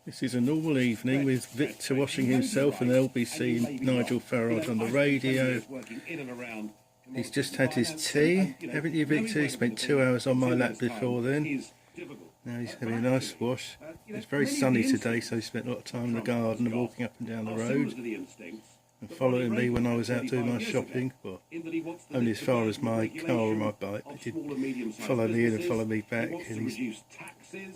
This is a normal evening with Victor washing himself and LBC Nigel Farage on the radio. He's just had his tea, haven't you, Victor? He spent 2 hours on my lap before then. Now he's having a nice wash. It's very sunny today, so he spent a lot of time in the garden and walking up and down the road and following me when I was out doing my shopping. Well, only as far as my car or my bike, but he did follow me in and follow me back. And he's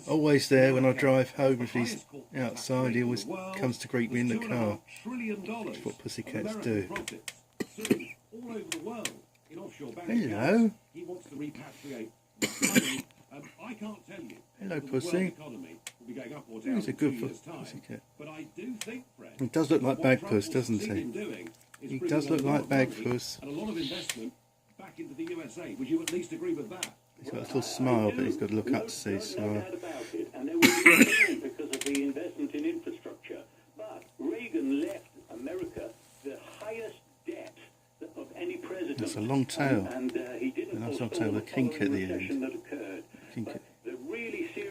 always there when I drive home. If he's outside, he always comes to greet me in the car. That's what pussycats do. Hello. Hello, pussy. He's a good pussycat. He does look like Bagpuss, doesn't he? He does look like Bagpuss. And a lot of investment back into the USA. Would you at least agree with that? He's got a little smile, but he's got to look up to see his smile. And there was a because of the investment in infrastructure. But Reagan left America the highest debt of any president. That's a long tail. And he didn't a nice long tail with a kink at the end. that occurred.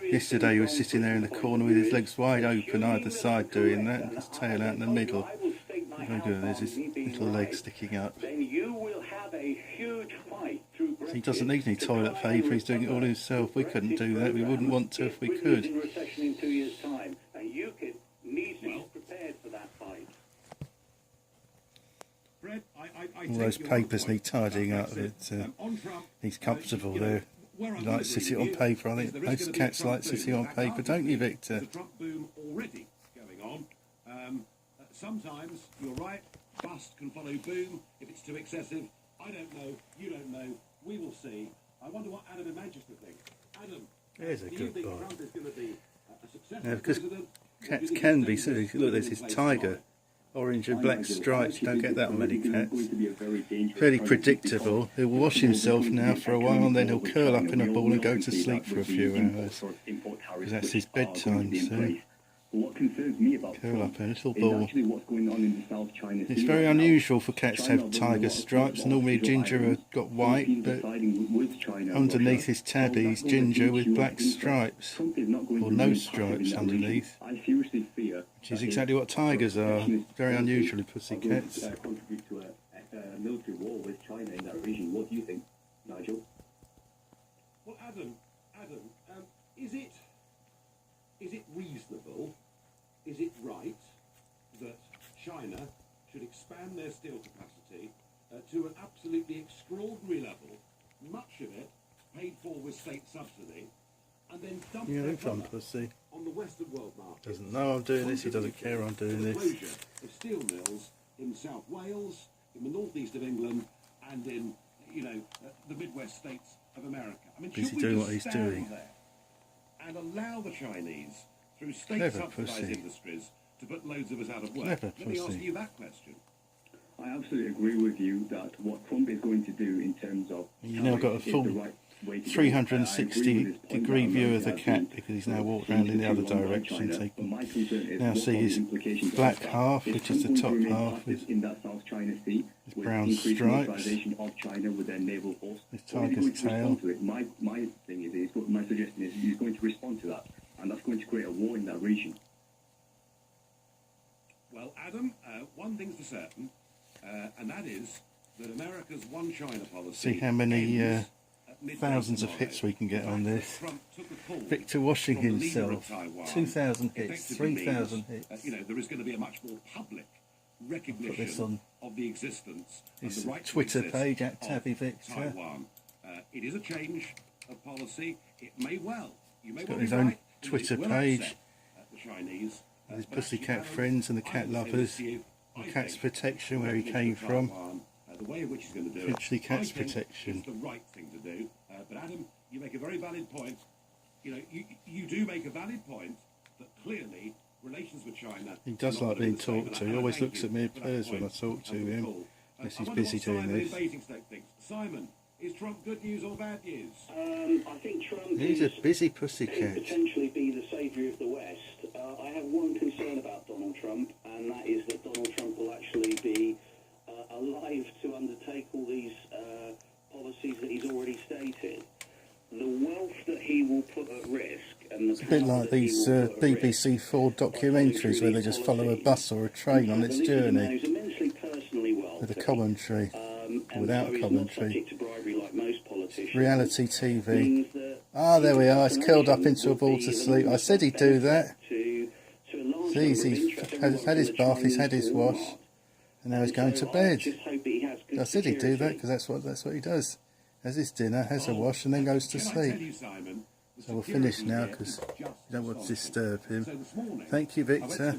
Yesterday he was sitting there in the corner with his legs wide open either side doing that, and his tail out in the middle. Very good, there's his little leg sticking up. Then you will have a huge fight through So he doesn't need any toilet paper, he's doing it all himself. We couldn't do that, we wouldn't want to if we could. Recession in 2 years' time, and UKIP needs to be prepared for that fight. All those papers need tidying up. He's comfortable there. He likes sitting on paper. I think most cats like sitting on paper, don't you, Victor? The Trump boom already going on. Sometimes, you're right, bust can follow boom if it's too excessive. I don't know, you don't know, we will see. I wonder what Adam imagines to think. Adam, There's a do you good think boy. Trump is going to be a successful Yeah, because president? cats can be silly. Look, there's his tiger. Orange and black stripes, you don't get that on many cats. Fairly predictable. He'll wash himself now for a while and then he'll curl up in a ball and go to sleep for a few hours. Because that's his bedtime soon. Curl up in a little ball. It's very unusual for cats to have tiger stripes. Normally Ginger have got white, but underneath his tabby he's Ginger with black stripes. Or no stripes underneath. Which is exactly what tigers are. Very unusually pussycats. Contribute to a military war with China in that region. What do you think, Nigel? Well, Adam, is it reasonable, is it right that China should expand their steel capacity to an absolutely extraordinary level, much of it paid for with state subsidy, and then dump their product pussy. on the Western world market? Doesn't know I'm doing this, he doesn't care I'm doing The this. closure of steel mills in South Wales, in the northeast of England, and in, the Midwest states of America. I mean, Busy should we doing just what he's stand doing. there and allow the Chinese, through Clever state-subsidised pussy. industries, to put loads of us out of work? Clever Let me ask pussy. you that question. I absolutely agree with you that what Trump is going to do in terms of You've now got a full 360-degree view of the cat because he's now walked around in the other direction, so you can now see his black half, which is the top half, with in that South China Sea, his brown stripes, of China with their naval force. his tiger's tail. My thing is, my suggestion is he's going to respond to that, and that's going to create a war in that region. Well, Adam, one thing's for certain, and that is that America's one China policy... See how many ends at midday thousands of tomorrow. hits we can get The on fact this. that Trump took a call Victor washing from the leader of himself. Taiwan 2,000 hits, effectively 3,000 means, hits. there is going to be a much more public this recognition on of the existence of his the right to Twitter exist page, of @TabbyVictor. Taiwan. It is a change of policy. It may well. You may He's well got be his own right. Twitter It will page. upset, the Chinese. With his But pussycat actually, friends and the I cat would say lovers. this to you, I And Cats think Protection, where he the came recognition of from. Taiwan, the way in which he's going to do Eventually it, Cats I think Protection. is the right thing to do. But Adam, you make a very valid point. You do make a valid point that clearly relations with China... He does like being talked to. He always looks at me and purrs when I talk to him. Yes, he's busy doing this. Simon, is Trump good news or bad news? I think Trump He's a busy could pussycat. potentially be the saviour of the West. I have one concern about Donald Trump, and that is that Donald Trump will actually be alive to undertake all these policies that he's already stated. The wealth that he will put at risk and the bit like these BBC 4 documentaries where they just follow a bus or a train on its journey with a commentary, or without a commentary. Reality TV. Ah, there we are. It's curled up into a ball to sleep. I said he'd do that. He's had his bath, he's had his wash, and now he's going to bed. I said he'd do that because that's what he does. Has his dinner, has a wash, and then goes to sleep. So we'll finish now because we don't want to disturb him. Thank you, Victor.